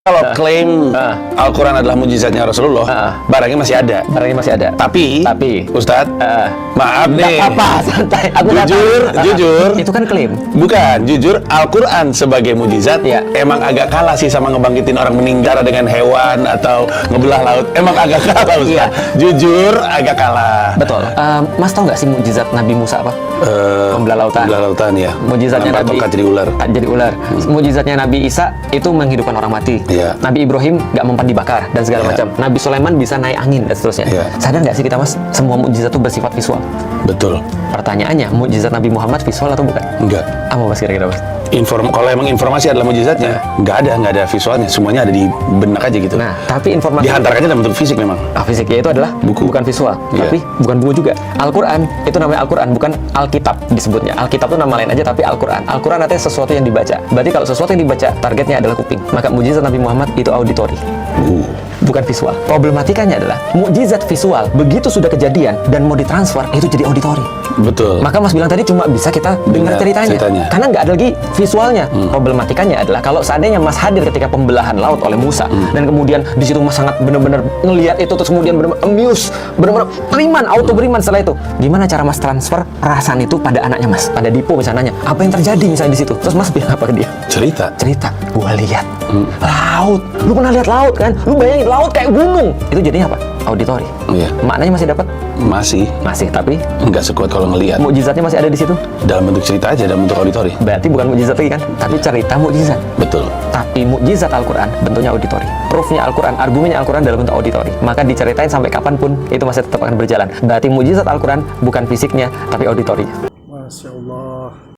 Kalau klaim Al-Quran adalah mujizatnya Rasulullah, barangnya masih ada. Barangnya masih ada. Tapi Ustadz, maaf Nggak nih. apa, santai. Aku Jujur. Itu kan klaim. Bukan, jujur Al-Quran sebagai mujizat Ya. emang agak kalah sih sama ngebangkitin orang meninggal dengan hewan atau ngebelah laut. Emang agak kalah, Ustadz. Iya. Jujur agak kalah. Betul. Mas tahu nggak sih mujizat Nabi Musa apa? Membelah lautan. Membelah lautan ya. Mujizatnya Lempar Nabi tongkat jadi ular. Jadi ular. Mujizatnya Nabi Isa itu menghidupkan orang mati. Iya. Nabi Ibrahim nggak mempan dibakar dan segala Iya. macam. Nabi Sulaiman bisa naik angin dan seterusnya. Iya. Sadar nggak sih kita, Mas, semua mujizat itu bersifat visual? Betul. Pertanyaannya, mujizat Nabi Muhammad visual atau bukan? Enggak. Apa Mas kira-kira, Mas? Kalau emang informasi adalah mujizatnya, nggak ada visualnya, semuanya ada di benak aja gitu. Nah, tapi informasi Dihantarkannya dalam bentuk fisik memang. fisiknya itu adalah Buku. bukan visual, Iya. tapi bukan buku juga. Al-Quran itu namanya Al-Quran, bukan Alkitab disebutnya. Alkitab itu nama lain aja, tapi Al-Quran. Al-Quran artinya sesuatu yang dibaca. Berarti kalau sesuatu yang dibaca, targetnya adalah kuping. Maka mujizat Nabi Muhammad itu auditori, bukan visual. Problematikanya adalah mukjizat visual begitu sudah kejadian dan mau ditransfer itu jadi auditori. Betul. Maka Mas bilang tadi cuma bisa kita dengar Dengar ceritanya, ceritanya. karena nggak ada lagi visualnya. Problematikanya adalah kalau seandainya Mas hadir ketika pembelahan laut oleh Musa dan kemudian di situ Mas sangat benar-benar ngelihat itu terus kemudian benar-benar amuse, benar-benar beriman, auto beriman setelah itu. Gimana cara Mas transfer perasaan itu pada anaknya Mas? Pada Dipo misalnya nanya, apa yang terjadi misalnya di situ? Terus Mas bilang apa ke dia? Cerita, gua lihat laut. Lu pernah lihat laut kan? Lu bayangin laut kayak gunung. Itu jadinya apa? Auditori. Iya. Maknanya masih dapat? Masih, Tapi nggak sekuat kalau ngelihat. mukjizatnya masih ada di situ. Dalam bentuk cerita aja, dalam bentuk auditori. Berarti bukan mukjizat lagi kan? Tapi cerita mukjizat. Betul. Tapi mukjizat Al-Quran bentuknya auditori. Proofnya Al-Quran, argumennya Al-Quran dalam bentuk auditori. Maka diceritain sampai kapanpun itu masih tetap akan berjalan. Berarti mukjizat Al-Quran bukan fisiknya, tapi auditorinya. Masya Allah.